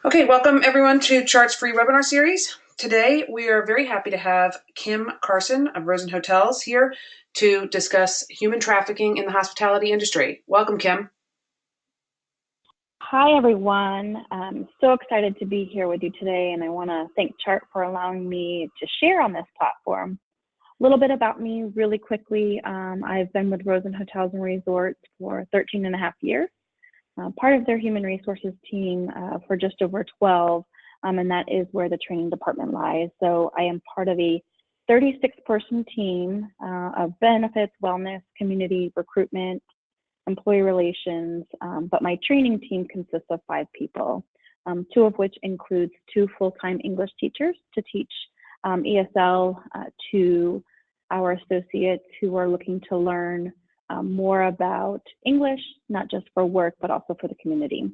Okay, welcome everyone to Chart's free webinar series. Today, we are very happy to have Kim Carson of Rosen Hotels here to discuss human trafficking in the hospitality industry. Welcome, Kim. Hi, everyone. I'm so excited to be here with you today, and I want to thank Chart for allowing me to share on this platform. A little bit about me really quickly. I've been with Rosen Hotels and Resorts for 13 and a half years, part of their human resources team for just over 12, and that is where the training department lies. So I am part of a 36-person team of benefits, wellness, community, recruitment, employee relations, but my training team consists of 5 people, 2 of which includes 2 full-time English teachers to teach ESL to our associates who are looking to learn more about English, not just for work, but also for the community.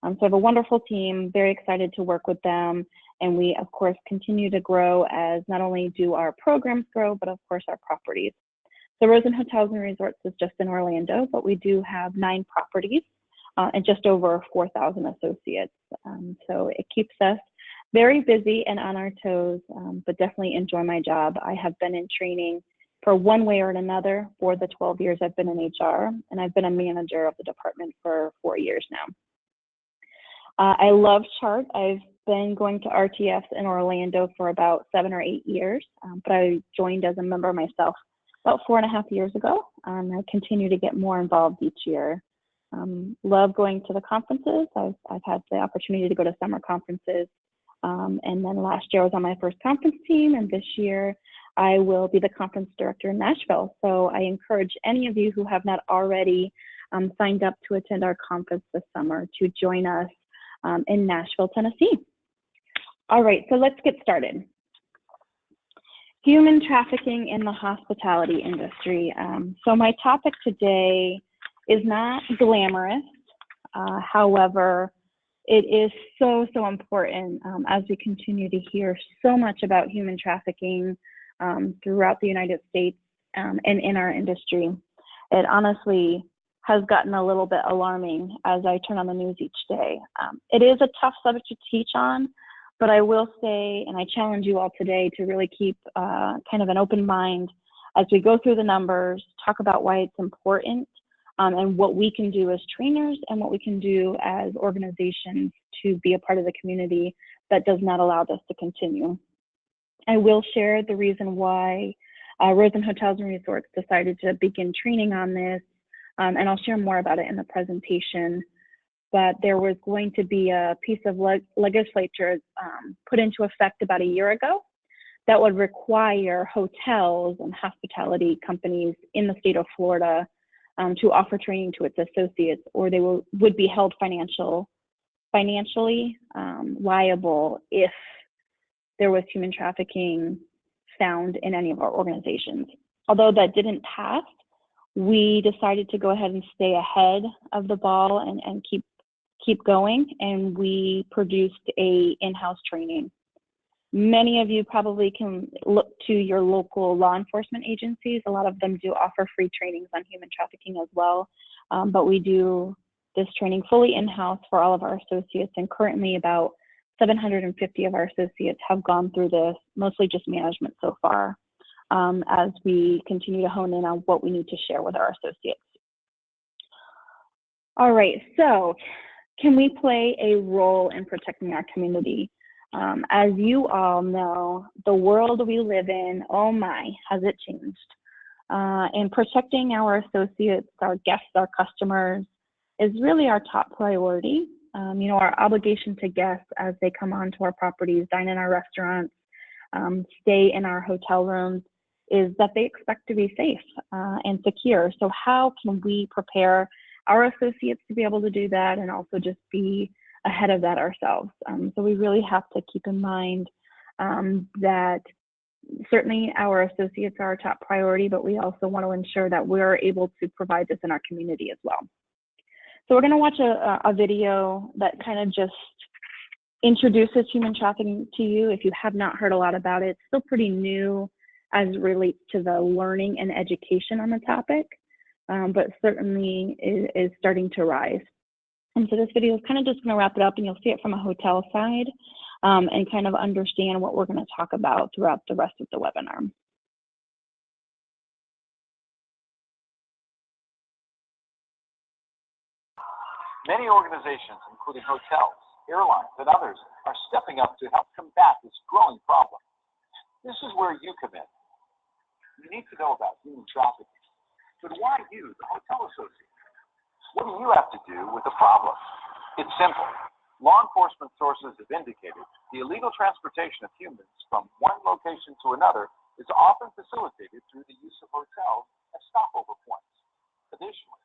So I have a wonderful team, very excited to work with them, and we, of course, continue to grow as not only do our programs grow, but of course our properties. So Rosen Hotels and Resorts is just in Orlando, but we do have 9 properties and just over 4,000 associates. So it keeps us very busy and on our toes, but definitely enjoy my job. I have been in training for one way or another for the 12 years I've been in HR, and I've been a manager of the department for 4 years now. I love Chart. I've been going to RTFs in Orlando for about 7 or 8 years, but I joined as a member myself about 4.5 years ago. I continue to get more involved each year. Love going to the conferences. I've had the opportunity to go to summer conferences. And then last year I was on my first conference team, and this year I will be the conference director in Nashville. So I encourage any of you who have not already signed up to attend our conference this summer to join us in Nashville, Tennessee. All right, so let's get started. Human trafficking in the hospitality industry. So my topic today is not glamorous. However, it is so important as we continue to hear so much about human trafficking throughout the United States and in our industry. It honestly has gotten a little bit alarming as I turn on the news each day. It is a tough subject to teach on, but I will say, and I challenge you all today to really keep kind of an open mind as we go through the numbers, talk about why it's important, and what we can do as trainers and what we can do as organizations to be a part of the community that does not allow this to continue. I will share the reason why Rosen Hotels and Resorts decided to begin training on this, and I'll share more about it in the presentation. But there was going to be a piece of legislature put into effect about a year ago that would require hotels and hospitality companies in the state of Florida to offer training to its associates, or they would be held financially liable if there was human trafficking found in any of our organizations. Although that didn't pass, we decided to go ahead and stay ahead of the ball and keep going, and we produced a in-house training. Many of you probably can look to your local law enforcement agencies. A lot of them do offer free trainings on human trafficking as well, but we do this training fully in-house for all of our associates, and currently about 750 of our associates have gone through this, mostly just management so far, as we continue to hone in on what we need to share with our associates. All right, so can we play a role in protecting our community? As you all know, the world we live in, oh my, has it changed? And protecting our associates, our guests, our customers is really our top priority. Our obligation to guests as they come onto our properties, dine in our restaurants, stay in our hotel rooms, is that they expect to be safe and secure. So how can we prepare our associates to be able to do that and also just be ahead of that ourselves? So we really have to keep in mind that certainly our associates are our top priority, but we also want to ensure that we're able to provide this in our community as well. So we're going to watch a video that kind of just introduces human trafficking to you. If you have not heard a lot about it, it's still pretty new as it relates to the learning and education on the topic, but certainly is starting to rise. And so this video is kind of just going to wrap it up, and you'll see it from a hotel side and kind of understand what we're going to talk about throughout the rest of the webinar. Many organizations, including hotels, airlines, and others, are stepping up to help combat this growing problem. This is where you come in. You need to know about human trafficking. But why you, the hotel associate? What do you have to do with the problem? It's simple. Law enforcement sources have indicated the illegal transportation of humans from one location to another is often facilitated through the use of hotels as stopover points. Additionally,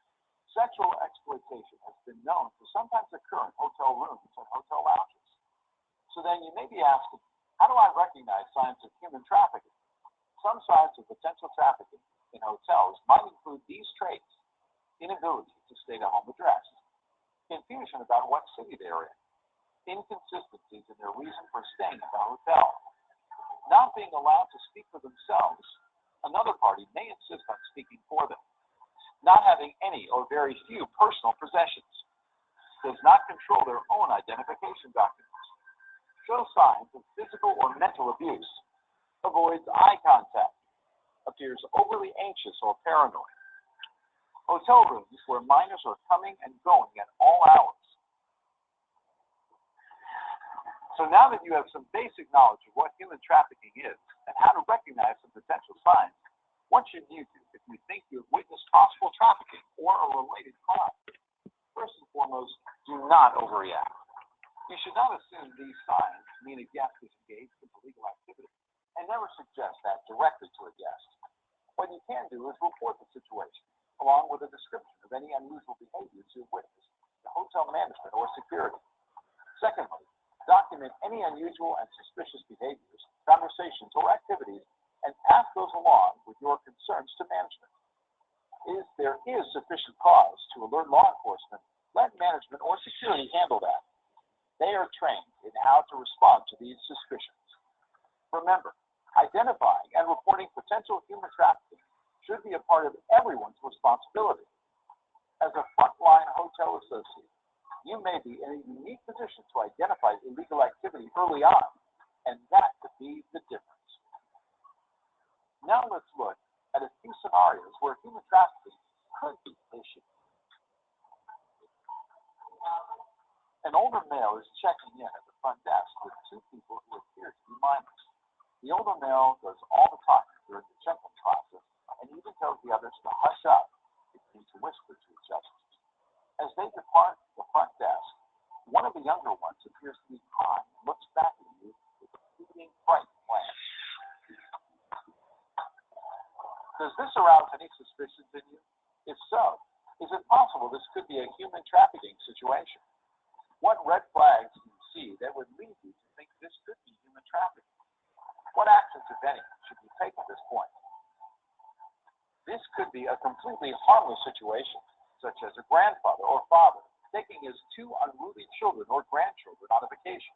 sexual exploitation has been known to sometimes occur in hotel rooms and hotel lounges. So then you may be asking, how do I recognize signs of human trafficking? Some signs of potential trafficking in hotels might include these traits: inability to state a home address, confusion about what city they're in, inconsistencies in their reason for staying at the hotel, not being allowed to speak for themselves. Another party may insist on speaking for them, not having any or very few personal possessions, does not control their own identification documents, shows signs of physical or mental abuse, avoids eye contact, appears overly anxious or paranoid. Hotel rooms where minors are coming and going at all hours. So now that you have some basic knowledge of what human trafficking is and how to recognize some potential signs, what should you do if you think you have witnessed possible trafficking or a related crime? First and foremost, do not overreact. You should not assume these signs mean a guest is engaged in illegal activity, and never suggest that directly to a guest. What you can do is report the situation, along with a description of any unusual behaviors you've witnessed to hotel management or security. Secondly, document any unusual and suspicious behaviors, conversations, or activities, and pass those along with your concerns to management. If there is sufficient cause to alert law enforcement, let management or security handle that. They are trained in how to respond to these suspicions. Remember, identifying and reporting potential human trafficking should be a part of everyone's responsibility. As a frontline hotel associate, you may be in a unique position to identify illegal activity early on, and that could be the difference. Now let's look at a few scenarios where human trafficking could be an issue. An older male is checking in at the front desk with two people who appear to be minors. The older male does all the talking during the check-in process and even tells the others to hush up if they need to whisper to each other. As they depart the front desk, one of the younger ones appears to be crying and looks back at you with a fleeting, frightened glance. Does this arouse any suspicions in you? If so, is it possible this could be a human trafficking situation? What red flags do you see that would lead you to think this could be human trafficking? What actions, if any, should you take at this point? This could be a completely harmless situation, such as a grandfather or father taking his two unruly children or grandchildren on a vacation.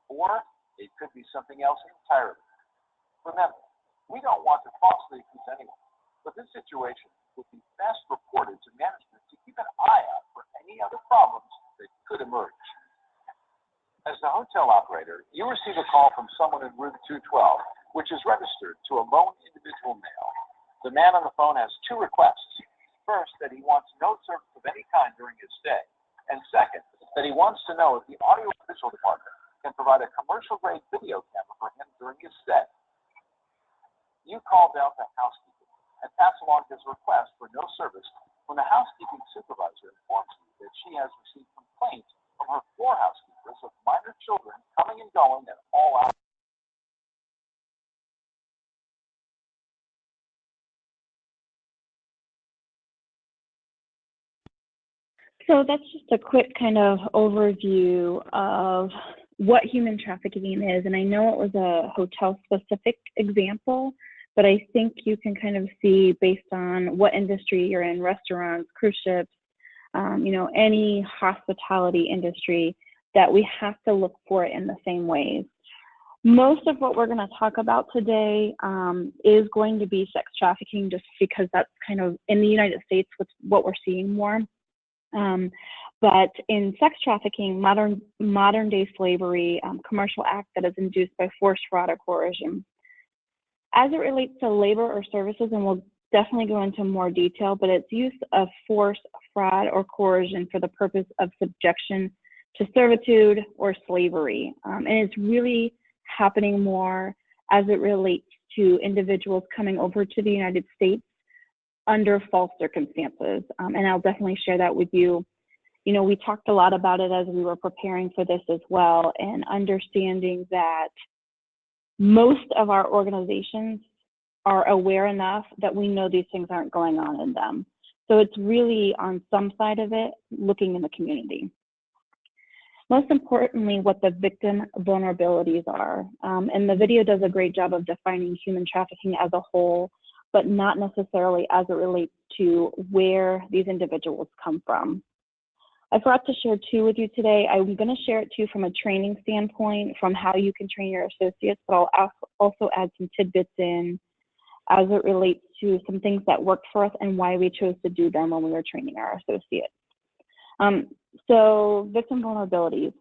Or it could be something else entirely. Remember, we don't want to falsely accuse anyone, but this situation would be best reported to management to keep an eye out for any other problems that could emerge. As the hotel operator, you receive a call from someone in room 212, which is registered to a lone individual male. The man on the phone has two requests. First, that he wants no service of any kind during his stay. And second, that he wants to know if the audiovisual department can provide a commercial-grade video camera for him during his stay. You call down to housekeeping and pass along his request for no service when the housekeeping supervisor informs you that she has received complaints from her floor housekeepers of minor children coming and going at all hours. So that's just a quick kind of overview of what human trafficking is. And I know it was a hotel-specific example, but I think you can kind of see based on what industry you're in, restaurants, cruise ships, any hospitality industry, that we have to look for it in the same ways. Most of what we're going to talk about today is going to be sex trafficking, just because that's kind of in the United States what we're seeing more. But in sex trafficking, modern day slavery, commercial act that is induced by force, fraud, or coercion. As it relates to labor or services, and we'll definitely go into more detail, but it's use of force, fraud, or coercion for the purpose of subjection to servitude or slavery. And it's really happening more as it relates to individuals coming over to the United States under false circumstances. And I'll definitely share that with you. You know, we talked a lot about it as we were preparing for this as well, and understanding that most of our organizations are aware enough that we know these things aren't going on in them. So it's really on some side of it, looking in the community. Most importantly, what the victim vulnerabilities are. And the video does a great job of defining human trafficking as a whole, but not necessarily as it relates to where these individuals come from. I forgot to share two with you today. I'm going to share it too from a training standpoint, from how you can train your associates, but I'll also add some tidbits in as it relates to some things that worked for us and why we chose to do them when we were training our associates. So victim vulnerabilities,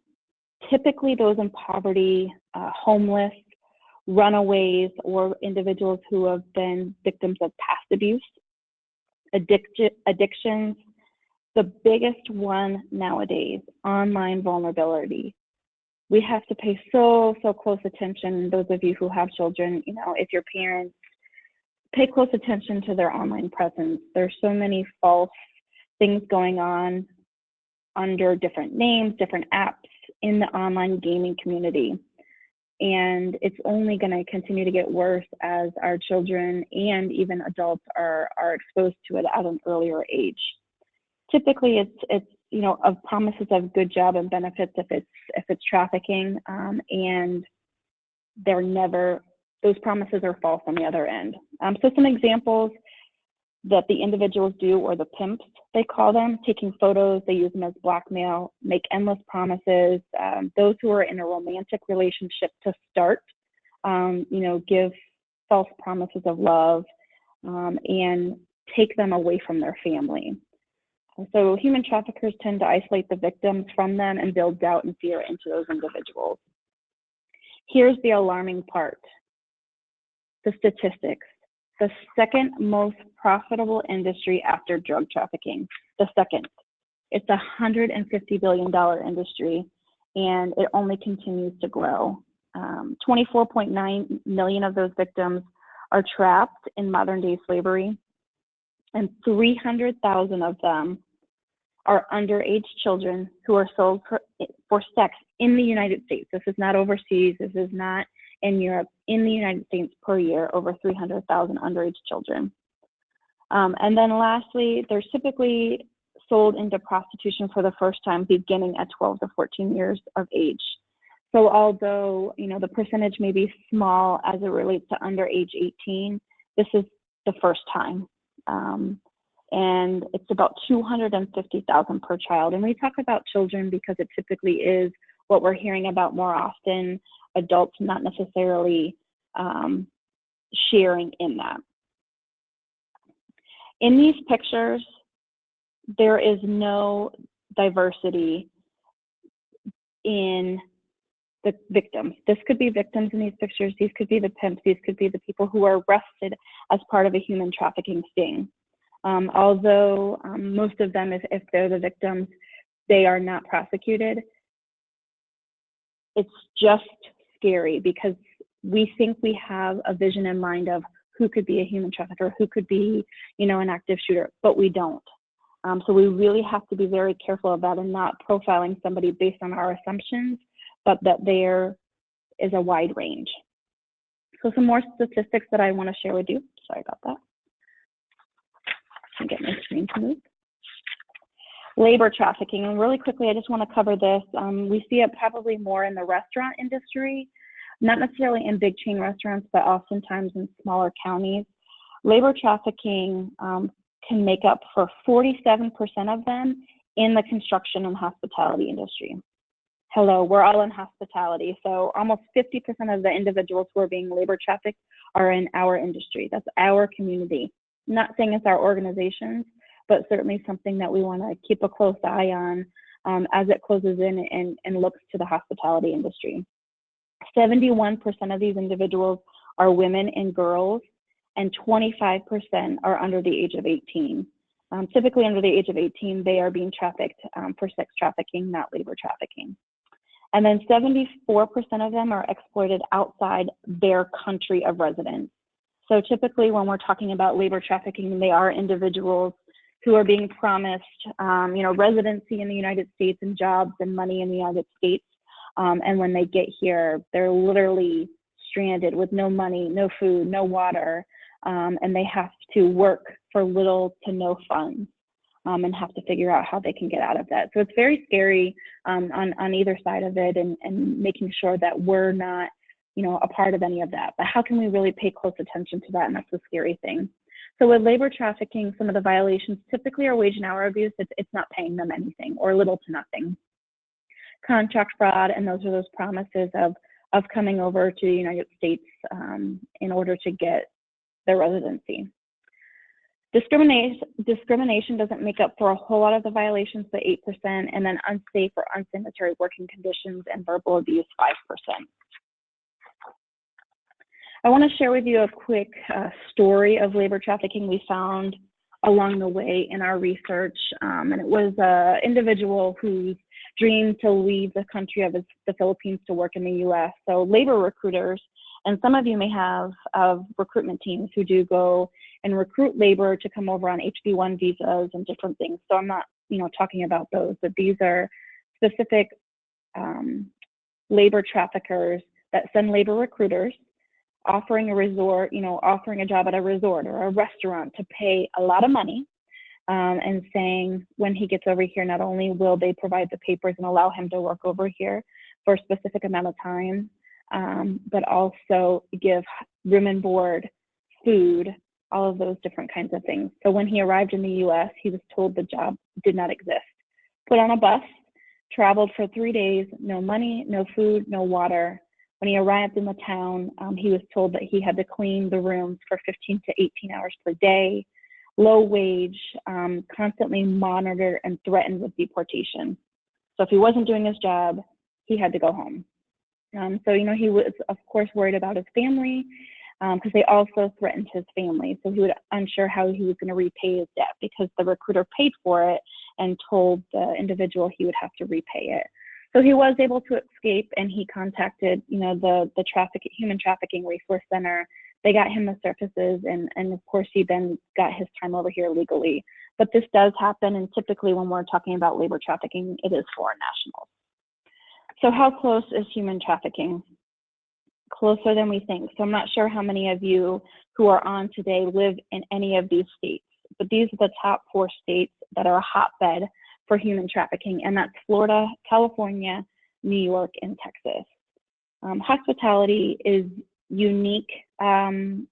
typically those in poverty, homeless, runaways, or individuals who have been victims of past abuse, addictions. The biggest one nowadays, online vulnerability. We have to pay so close attention. Those of you who have children, you know, if your parents, pay close attention to their online presence. There's so many false things going on under different names, different apps in the online gaming community. And it's only going to continue to get worse as our children and even adults are exposed to it at an earlier age. Typically, it's you know, of promises of good job and benefits if it's trafficking, and they're never, those promises are false on the other end. So some examples that the individuals do, or the pimps, they call them, taking photos, they use them as blackmail, make endless promises. Those who are in a romantic relationship to start, you know, give false promises of love, and take them away from their family. So human traffickers tend to isolate the victims from them and build doubt and fear into those individuals. Here's the alarming part, the statistics. The second most profitable industry after drug trafficking, the second. It's a $150 billion industry, and it only continues to grow. 24.9 million of those victims are trapped in modern day slavery, and 300,000 of them are underage children who are sold for sex in the United States. This is not overseas. This is not in Europe. In the United States per year, over 300,000 underage children. And then lastly, they're typically sold into prostitution for the first time beginning at 12 to 14 years of age. So although, you know, the percentage may be small as it relates to under age 18, this is the first time. And it's about 250,000 per child. And we talk about children because it typically is what we're hearing about more often, adults not necessarily sharing in that. In these pictures, there is no diversity in the victims. This could be victims in these pictures. These could be the pimps. These could be the people who are arrested as part of a human trafficking sting. Although most of them, if they're the victims, they are not prosecuted. It's just scary because we think we have a vision in mind of who could be a human trafficker, who could be, you know, an active shooter, but we don't. So we really have to be very careful about and not profiling somebody based on our assumptions, but that there is a wide range. So some more statistics that I want to share with you. Sorry about that. Get my screen to move. Labor trafficking, and really quickly, I just want to cover this. We see it probably more in the restaurant industry, not necessarily in big chain restaurants, but oftentimes in smaller counties. Labor trafficking can make up for 47% of them in the construction and hospitality industry. Hello, we're all in hospitality, so almost 50% of the individuals who are being labor trafficked are in our industry. That's our community. I'm not saying it's our organizations, but certainly something that we want to keep a close eye on as it closes in and looks to the hospitality industry. 71% of these individuals are women and girls, and 25% are under the age of 18. Typically under the age of 18, they are being trafficked for sex trafficking, not labor trafficking. And then 74% of them are exploited outside their country of residence. So typically when we're talking about labor trafficking, they are individuals who are being promised, residency in the United States and jobs and money in the United States. And when they get here, they're literally stranded with no money, no food, no water, and they have to work for little to no funds and have to figure out how they can get out of that. So it's very scary on either side of it, and making sure that we're not, a part of any of that. But how can we really pay close attention to that? And that's the scary thing. So with labor trafficking, some of the violations typically are wage and hour abuse. It's not paying them anything or little to nothing. Contract fraud, and those are those promises of coming over to the United States in order to get their residency. Discrimination doesn't make up for a whole lot of the violations, but 8%, and then unsafe or unsanitary working conditions and verbal abuse, 5%. I want to share with you a quick story of labor trafficking we found along the way in our research, and it was an individual whose dream to leave the country of the Philippines to work in the U.S. So labor recruiters, and some of you may have recruitment teams who do go and recruit labor to come over on HB1 visas and different things. So I'm not, talking about those, but these are specific labor traffickers that send labor recruiters offering a job at a resort or a restaurant to pay a lot of money, and saying when he gets over here, not only will they provide the papers and allow him to work over here for a specific amount of time, but also give room and board, food, all of those different kinds of things. So when he arrived in the U.S., he was told the job did not exist. Put on a bus, traveled for 3 days, no money, no food, no water. When he arrived in the town, he was told that he had to clean the rooms for 15 to 18 hours per day, low wage, constantly monitored and threatened with deportation. So if he wasn't doing his job, he had to go home. So he was, of course, worried about his family, because they also threatened his family. So he was unsure how he was going to repay his debt, because the recruiter paid for it and told the individual he would have to repay it. So he was able to escape, and he contacted, the human trafficking resource center. They got him the services, and of course he then got his time over here legally. But this does happen, and typically when we're talking about labor trafficking, it is foreign nationals. So how close is human trafficking? Closer than we think. So I'm not sure how many of you who are on today live in any of these states, but these are the top 4 states that are a hotbed for human trafficking, and that's Florida, California, New York, and Texas. Hospitality is unique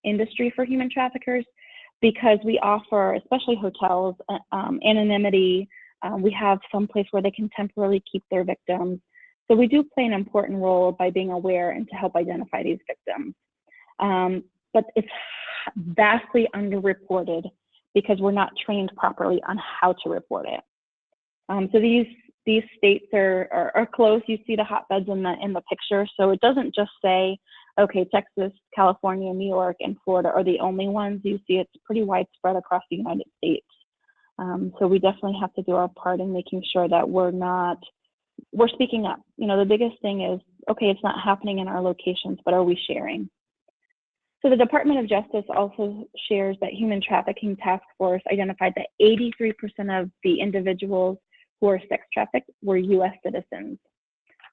industry for human traffickers because we offer, especially hotels, anonymity. We have some place where they can temporarily keep their victims. So we do play an important role by being aware and to help identify these victims. But it's vastly underreported because we're not trained properly on how to report it. So these states are close. You see the hotbeds in the picture. So it doesn't just say, okay, Texas, California, New York, and Florida are the only ones. You see it's pretty widespread across the United States. So we definitely have to do our part in making sure that we're speaking up. The biggest thing is, okay, it's not happening in our locations, but are we sharing? So the Department of Justice also shares that Human Trafficking Task Force identified that 83% of the individuals who are sex trafficked were U.S. citizens.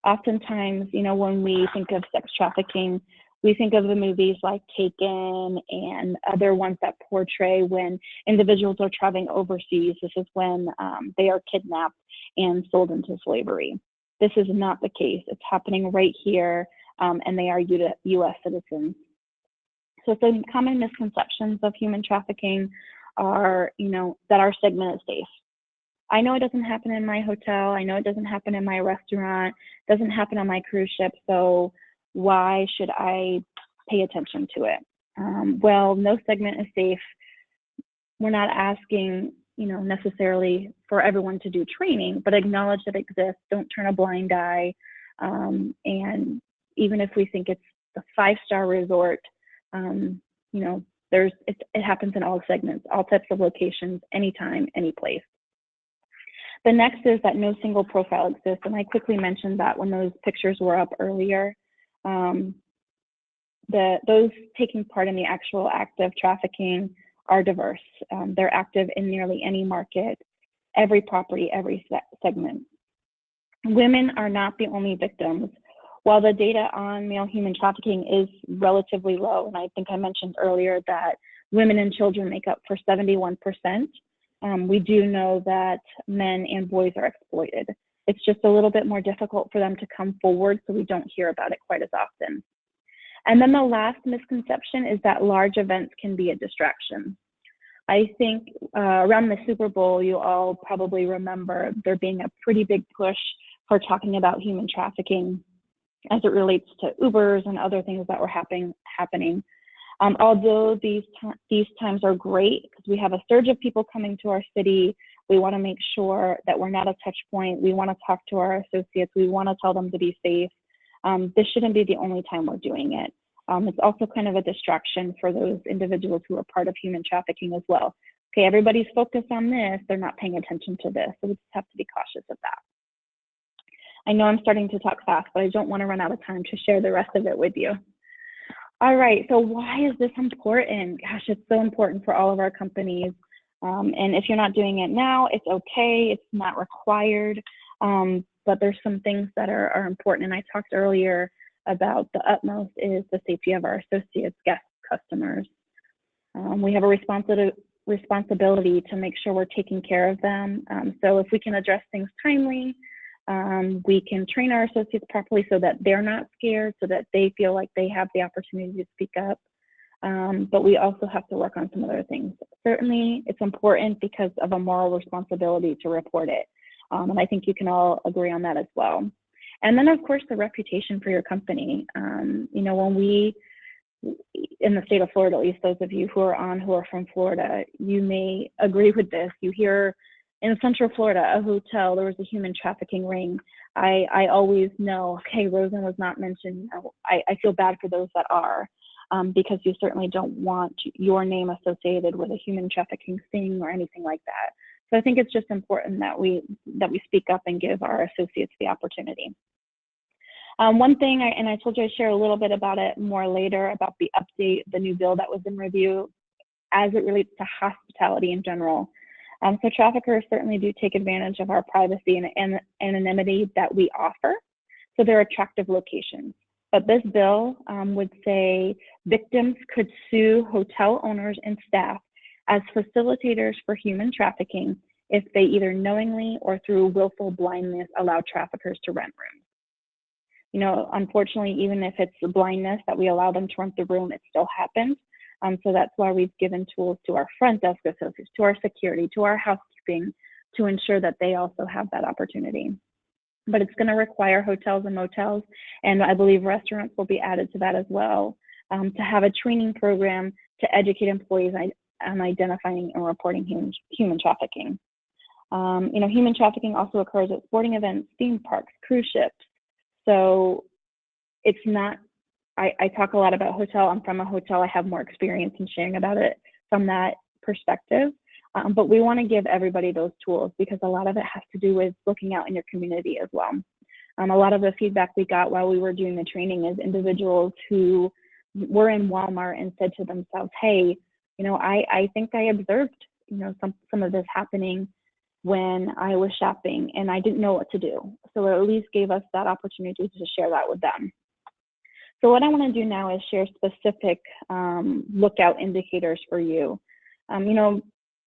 Oftentimes, when we think of sex trafficking, we think of the movies like Taken and other ones that portray when individuals are traveling overseas. This is when they are kidnapped and sold into slavery. This is not the case. It's happening right here, and they are U.S. citizens. So some common misconceptions of human trafficking are, that our segment is safe. I know it doesn't happen in my hotel. I know it doesn't happen in my restaurant. It doesn't happen on my cruise ship. So why should I pay attention to it? Well, no segment is safe. We're not asking necessarily for everyone to do training, but acknowledge that it exists. Don't turn a blind eye. And even if we think it's the 5-star resort, it happens in all segments, all types of locations, anytime, any place. The next is that no single profile exists, and I quickly mentioned that when those pictures were up earlier. Those taking part in the actual act of trafficking are diverse. They're active in nearly any market, every property, every segment. Women are not the only victims. While the data on male human trafficking is relatively low, and I think I mentioned earlier that women and children make up for 71%, we do know that men and boys are exploited. It's just a little bit more difficult for them to come forward, so we don't hear about it quite as often. And then the last misconception is that large events can be a distraction. I think around the Super Bowl, you all probably remember there being a pretty big push for talking about human trafficking as it relates to Ubers and other things that were happening. Although these times are great because we have a surge of people coming to our city, we want to make sure that we're not a touch point. We want to talk to our associates. We want to tell them to be safe. This shouldn't be the only time we're doing it. It's also kind of a distraction for those individuals who are part of human trafficking as well. Okay, everybody's focused on this. They're not paying attention to this. So we just have to be cautious of that. I know I'm starting to talk fast, but I don't want to run out of time to share the rest of it with you. All right, so why is this important? Gosh, it's so important for all of our companies. And if you're not doing it now, it's okay. It's not required. But there's some things that are important. And I talked earlier about the utmost is the safety of our associates, guests, customers. We have a responsibility to make sure we're taking care of them. So if we can address things timely, we can train our associates properly so that they're not scared, so that they feel like they have the opportunity to speak up. But we also have to work on some other things. Certainly, it's important because of a moral responsibility to report it. And I think you can all agree on that as well. And then, of course, the reputation for your company. When we, in the state of Florida, at least those of you who are from Florida, you may agree with this. You hear in Central Florida, a hotel, there was a human trafficking ring. I always know, okay, Rosen was not mentioned. I feel bad for those that are, because you certainly don't want your name associated with a human trafficking sting or anything like that. So I think it's just important that we speak up and give our associates the opportunity. One thing, I told you I'd share a little bit about it more later, about the update, the new bill that was in review as it relates to hospitality in general. So traffickers certainly do take advantage of our privacy and anonymity that we offer. So they're attractive locations. But this bill would say victims could sue hotel owners and staff as facilitators for human trafficking if they either knowingly or through willful blindness allow traffickers to rent rooms. Unfortunately, even if it's the blindness that we allow them to rent the room, it still happens. So that's why we've given tools to our front desk associates, to our security, to our housekeeping, to ensure that they also have that opportunity. But it's going to require hotels and motels, and I believe restaurants will be added to that as well, to have a training program to educate employees on identifying and reporting human trafficking. Human trafficking also occurs at sporting events, theme parks, cruise ships. So it's not, I talk a lot about hotel. I'm from a hotel. I have more experience in sharing about it from that perspective. But we want to give everybody those tools because a lot of it has to do with looking out in your community as well. A lot of the feedback we got while we were doing the training is individuals who were in Walmart and said to themselves, hey, I think I observed, some of this happening when I was shopping and I didn't know what to do. So it at least gave us that opportunity to share that with them. So what I want to do now is share specific lookout indicators for you.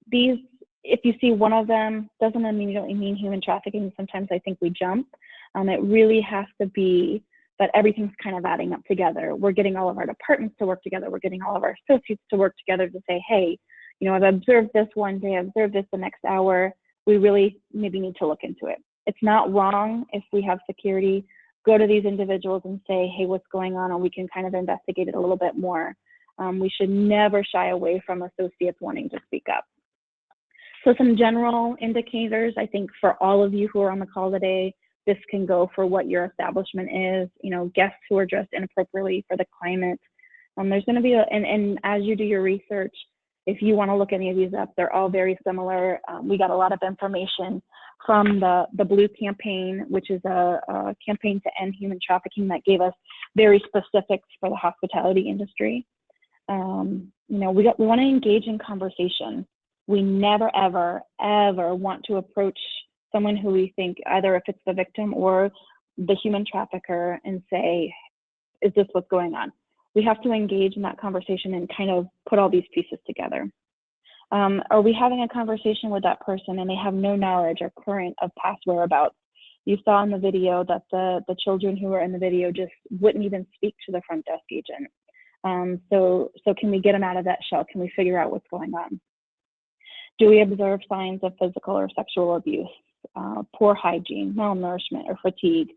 These, if you see one of them, doesn't immediately mean human trafficking. Sometimes I think we jump. It really has to be that everything's kind of adding up together. We're getting all of our departments to work together. We're getting all of our associates to work together to say, hey, I've observed this one day, I've observed this the next hour. We really maybe need to look into it. It's not wrong if we have security, go to these individuals and say, hey, what's going on? And we can kind of investigate it a little bit more. We should never shy away from associates wanting to speak up. So some general indicators, I think for all of you who are on the call today, this can go for what your establishment is, guests who are dressed inappropriately for the climate. There's going to be, and as you do your research, if you want to look any of these up, they're all very similar. We got a lot of information from the Blue campaign, which is a campaign to end human trafficking that gave us very specifics for the hospitality industry. We want to engage in conversation. We never, ever, ever want to approach someone who we think, either if it's the victim or the human trafficker, and say, is this what's going on? We have to engage in that conversation and kind of put all these pieces together. Are we having a conversation with that person and they have no knowledge or current of past whereabouts? You saw in the video that the children who were in the video just wouldn't even speak to the front desk agent. So can we get them out of that shell? Can we figure out what's going on? Do we observe signs of physical or sexual abuse, poor hygiene, malnourishment, or fatigue?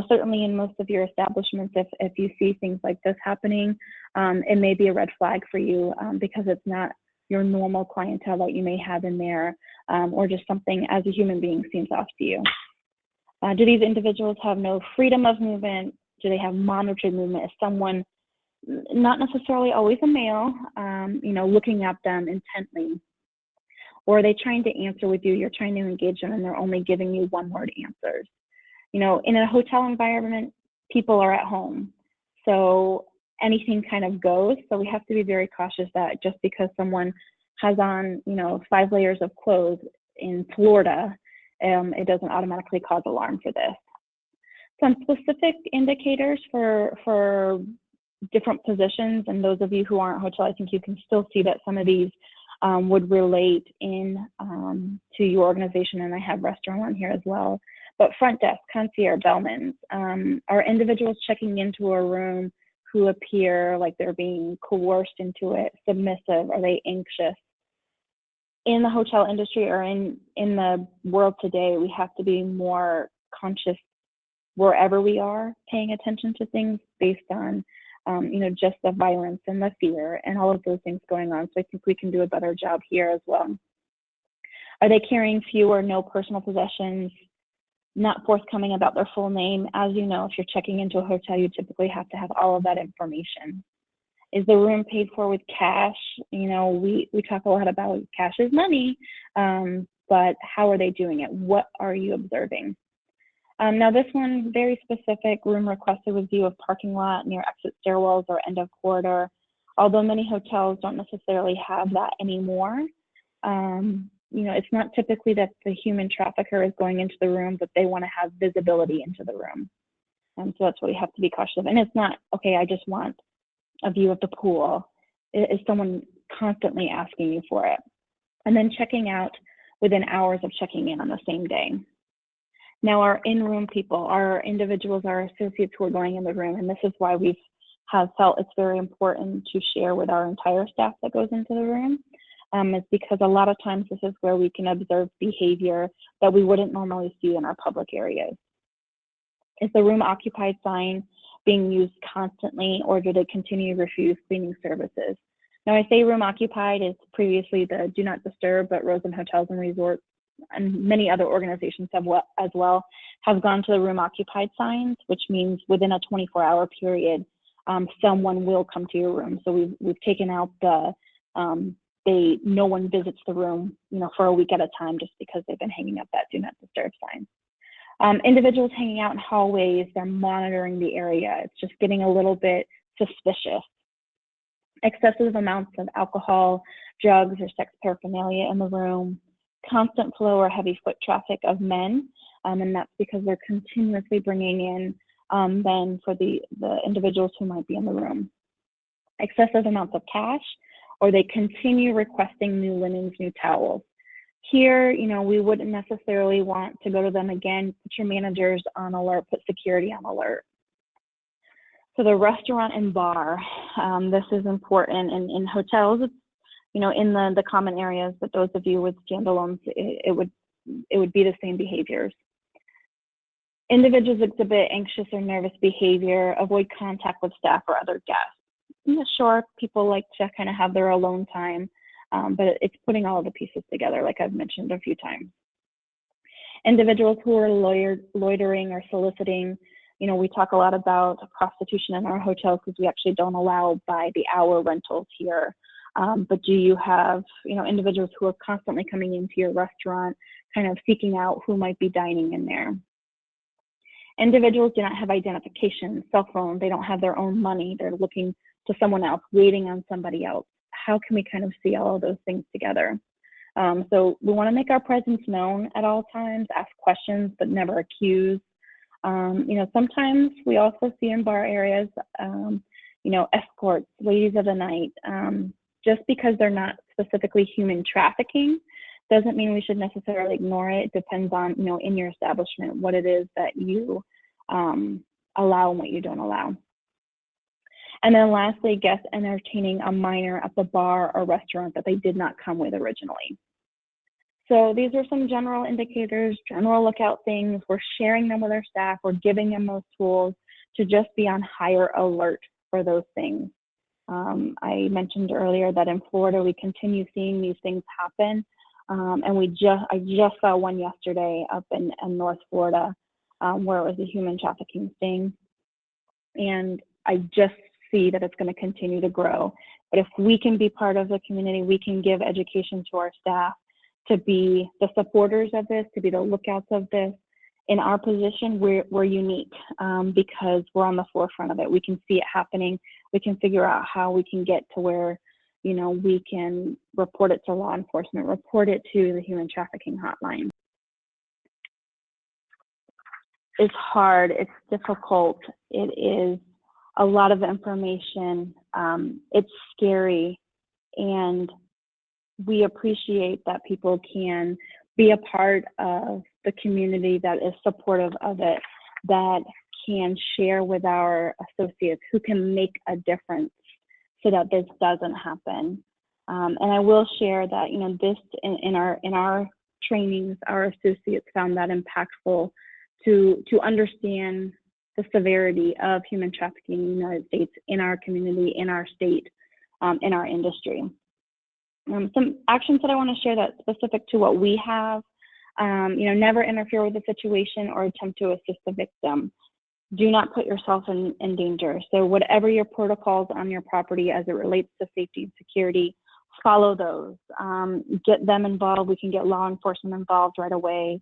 Certainly in most of your establishments, if you see things like this happening, it may be a red flag for you because it's not your normal clientele that you may have in there, or just something as a human being seems off to you. Do these individuals have no freedom of movement? Do they have monitored movement? Is someone, not necessarily always a male, looking at them intently? Or are they trying to answer with you? You're trying to engage them and they're only giving you one-word answers. In a hotel environment, people are at home. So anything kind of goes. So we have to be very cautious that just because someone has on, 5 layers of clothes in Florida, it doesn't automatically cause alarm for this. Some specific indicators for different positions, and those of you who aren't hotel, I think you can still see that some of these would relate in to your organization, and I have restaurant on here as well. But front desk, concierge, bellmans, are individuals checking into a room who appear like they're being coerced into it, submissive? Are they anxious? In the hotel industry or in the world today, we have to be more conscious wherever we are, paying attention to things based on just the violence and the fear and all of those things going on. So I think we can do a better job here as well. Are they carrying few or no personal possessions? Not forthcoming about their full name? As you know, if you're checking into a hotel, you typically have to have all of that information. Is the room paid for with cash? We talk a lot about cash is money, but how are they doing it? What are you observing? Now this one, very specific, room requested with view of parking lot near exit stairwells or end of corridor. Although many hotels don't necessarily have that anymore, it's not typically that the human trafficker is going into the room, but they want to have visibility into the room. So that's what we have to be cautious of. And it's not, okay, I just want a view of the pool. Is someone constantly asking you for it? And then checking out within hours of checking in on the same day. Now our in-room people, our individuals, our associates who are going in the room, and this is why we have felt it's very important to share with our entire staff that goes into the room, is because a lot of times this is where we can observe behavior that we wouldn't normally see in our public areas. Is the room occupied sign being used constantly, or do they continue to refuse cleaning services? Now I say room occupied is previously the do not disturb, but Rosen Hotels and Resorts and many other organizations have gone to the room occupied signs, which means within a 24-hour period, someone will come to your room. So we've taken out the no one visits the room, for a week at a time, just because they've been hanging up that do not disturb sign. Individuals hanging out in hallways, they're monitoring the area. It's just getting a little bit suspicious. Excessive amounts of alcohol, drugs, or sex paraphernalia in the room. Constant flow or heavy foot traffic of men, and that's because they're continuously bringing in men for the individuals who might be in the room. Excessive amounts of cash, or they continue requesting new linens, new towels. Here, we wouldn't necessarily want to go to them again. Put your managers on alert, put security on alert. So the restaurant and bar, this is important. In hotels, it's, in the common areas, but those of you with standalones, it would be the same behaviors. Individuals exhibit anxious or nervous behavior, avoid contact with staff or other guests. Sure, people like to kind of have their alone time, but it's putting all of the pieces together, like I've mentioned a few times. Individuals who are loitering or soliciting, we talk a lot about prostitution in our hotels because we actually don't allow by the hour rentals here. But do you have, individuals who are constantly coming into your restaurant, kind of seeking out who might be dining in there? Individuals do not have identification, cell phone, they don't have their own money, they're looking to someone else, waiting on somebody else. How can we kind of see all of those things together? So we want to make our presence known at all times, ask questions, but never accuse. Sometimes we also see in bar areas, escorts, ladies of the night. Just because they're not specifically human trafficking doesn't mean we should necessarily ignore it. It depends on, in your establishment, what it is that you allow and what you don't allow. And then lastly, guests entertaining a minor at the bar or restaurant that they did not come with originally. So these are some general indicators, general lookout things. We're sharing them with our staff. We're giving them those tools to just be on higher alert for those things. I mentioned earlier that in Florida, we continue seeing these things happen. And I just saw one yesterday up in North Florida where it was a human trafficking sting. And I just see that it's going to continue to grow. But if we can be part of the community, we can give education to our staff to be the supporters of this, to be the lookouts of this. In our position, we're unique because we're on the forefront of it. We can see it happening. We can figure out how we can get to where, we can report it to law enforcement, report it to the human trafficking hotline. It's hard, it's difficult, it is a lot of information, it's scary, and we appreciate that people can be a part of the community that is supportive of it, that can share with our associates who can make a difference so that this doesn't happen. And I will share that, this in our trainings, our associates found that impactful to understand the severity of human trafficking in the United States, in our community, in our state, in our industry. Some actions that I want to share that's specific to what we have, never interfere with the situation or attempt to assist the victim. Do not put yourself in danger. So whatever your protocols on your property as it relates to safety and security, follow those. Get them involved. We can get law enforcement involved right away.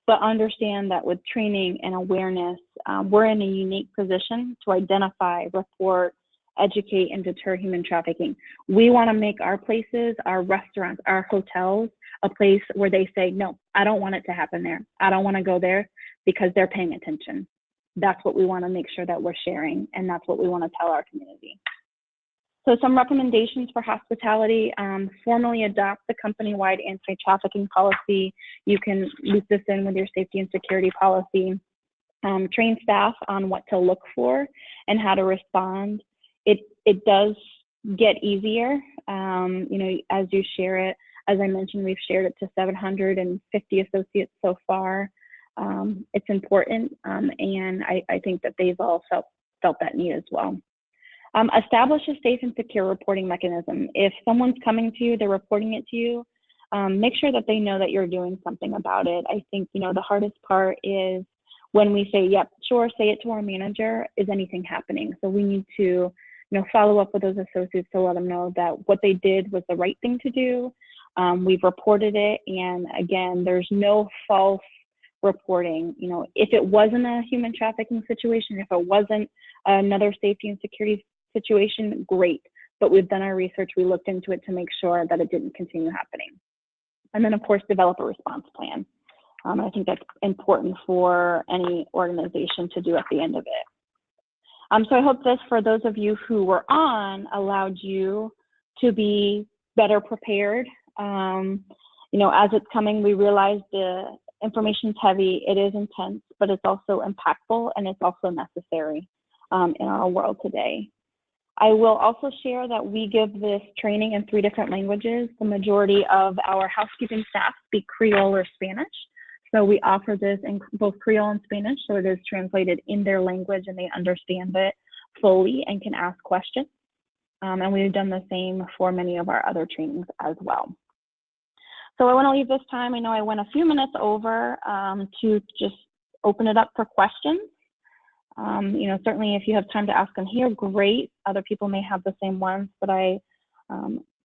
But understand that with training and awareness, we're in a unique position to identify, report, educate, and deter human trafficking. We want to make our places, our restaurants, our hotels, a place where they say, no, I don't want it to happen there. I don't want to go there because they're paying attention. That's what we want to make sure that we're sharing, and that's what we want to tell our community. So some recommendations for hospitality: formally adopt the company-wide anti-trafficking policy. You can loop this in with your safety and security policy. Train staff on what to look for and how to respond. It does get easier, as you share it. As I mentioned, we've shared it to 750 associates so far. It's important, and I think that they've all felt that need as well. Establish a safe and secure reporting mechanism. If someone's coming to you, they're reporting it to you, make sure that they know that you're doing something about it. I think, the hardest part is when we say, yep, sure, say it to our manager, is anything happening? So we need to, follow up with those associates to let them know that what they did was the right thing to do. We've reported it, and again, there's no false reporting. If it wasn't a human trafficking situation, if it wasn't another safety and security situation, great. But we've done our research, we looked into it to make sure that it didn't continue happening. And then, of course, develop a response plan. I think that's important for any organization to do at the end of it. So I hope this, for those of you who were on, allowed you to be better prepared. As it's coming, we realize the information's heavy, it is intense, but it's also impactful and it's also necessary in our world today. I will also share that we give this training in 3 different languages. The majority of our housekeeping staff speak Creole or Spanish. So we offer this in both Creole and Spanish, so it is translated in their language and they understand it fully and can ask questions. And we've done the same for many of our other trainings as well. So I want to leave this time. I know I went a few minutes over to just open it up for questions. Certainly if you have time to ask them here, great. Other people may have the same ones, but I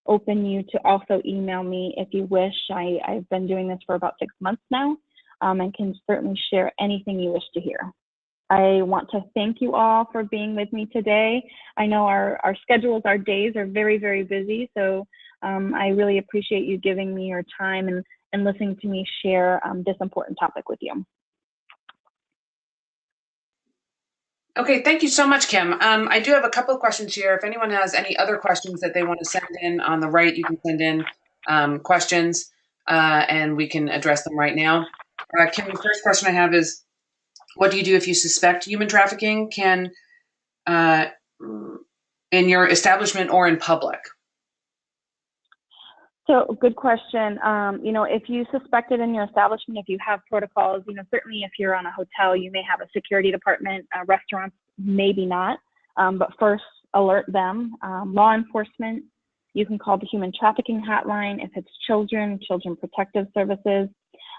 open you to also email me if you wish. I've been doing this for about 6 months now, and can certainly share anything you wish to hear. I want to thank you all for being with me today. I know our schedules, our days are very, very busy, so I really appreciate you giving me your time and listening to me share this important topic with you. Okay, thank you so much, Kim. I do have a couple of questions here. If anyone has any other questions that they want to send in on the right, you can send in questions and we can address them right now. Kim, the first question I have is, what do you do if you suspect human trafficking in your establishment or in public? So good question. If you suspect it in your establishment, if you have protocols, certainly if you're on a hotel, you may have a security department, restaurants, maybe not. But first alert them. Law enforcement, you can call the human trafficking hotline. If it's children protective services.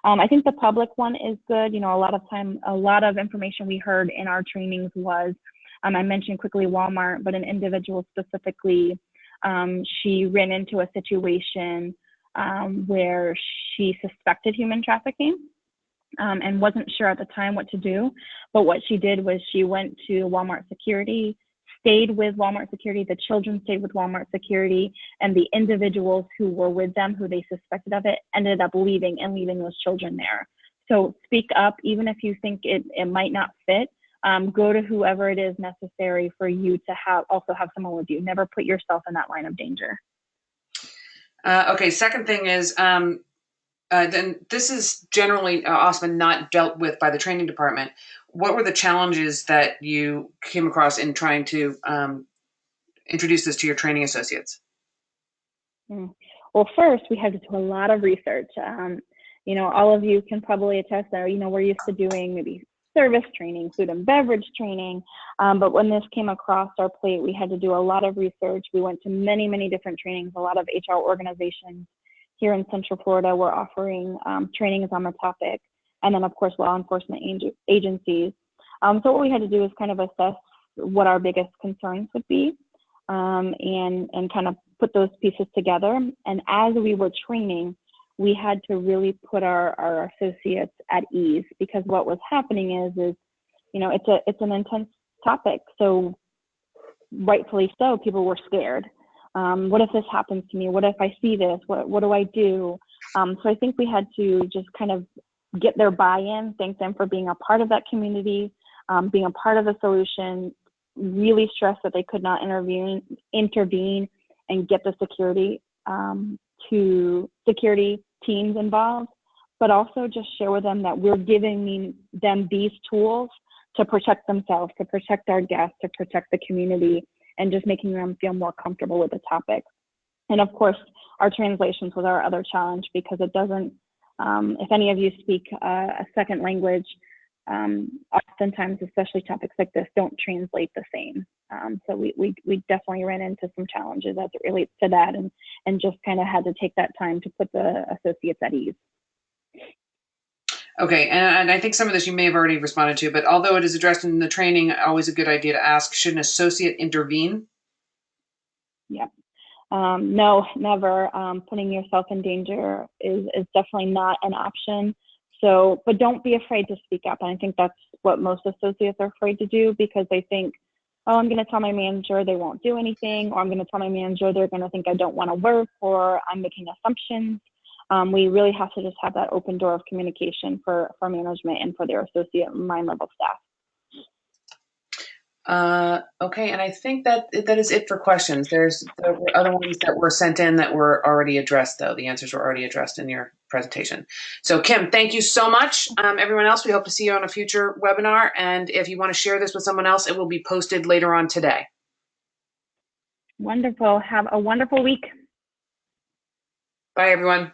I think the public one is good. A lot of information we heard in our trainings was, I mentioned quickly Walmart, but an individual specifically, she ran into a situation where she suspected human trafficking and wasn't sure at the time what to do. But what she did was she went to Walmart security, stayed with Walmart security, the children stayed with Walmart security, and the individuals who were with them, who they suspected of it, ended up leaving those children there. So speak up, even if you think it might not fit. Go to whoever it is necessary for you to also have someone with you. Never put yourself in that line of danger. Okay, second thing is, then this is generally often not dealt with by the training department. What were the challenges that you came across in trying to introduce this to your training associates? Well, first, we had to do a lot of research. All of you can probably attest that, we're used to doing maybe service training, food and beverage training. But when this came across our plate, we had to do a lot of research. We went to many, many different trainings. A lot of HR organizations here in Central Florida were offering trainings on the topic. And then, of course, law enforcement agencies. So what we had to do is kind of assess what our biggest concerns would be and kind of put those pieces together. And as we were training, we had to really put our associates at ease, because what was happening is it's an intense topic. So rightfully so, people were scared. What if this happens to me? What if I see this? What do I do? So I think we had to just kind of get their buy-in, thank them for being a part of that community, being a part of the solution, really stress that they could not intervene and get the security teams involved, but also just share with them that we're giving them these tools to protect themselves, to protect our guests, to protect the community, and just making them feel more comfortable with the topic. And of course, our translations was our other challenge, because it doesn't, if any of you speak a second language, oftentimes, especially topics like this, don't translate the same. So we definitely ran into some challenges as it relates to that, and just kind of had to take that time to put the associates at ease. Okay, and I think some of this you may have already responded to, but although it is addressed in the training, always a good idea to ask, should an associate intervene? Yeah. No, never. Putting yourself in danger is definitely not an option. So, but don't be afraid to speak up. And I think that's what most associates are afraid to do, because they think, oh, I'm going to tell my manager, they won't do anything, or I'm going to tell my manager, they're going to think I don't want to work, or I'm making assumptions. We really have to just have that open door of communication for management and for their associate and line level staff. Okay, and I think that is it for questions. There were other ones that were sent in that were already addressed, though. The answers were already addressed in your presentation. So, Kim, thank you so much. Everyone else, we hope to see you on a future webinar. And if you want to share this with someone else, it will be posted later on today. Wonderful. Have a wonderful week. Bye, everyone.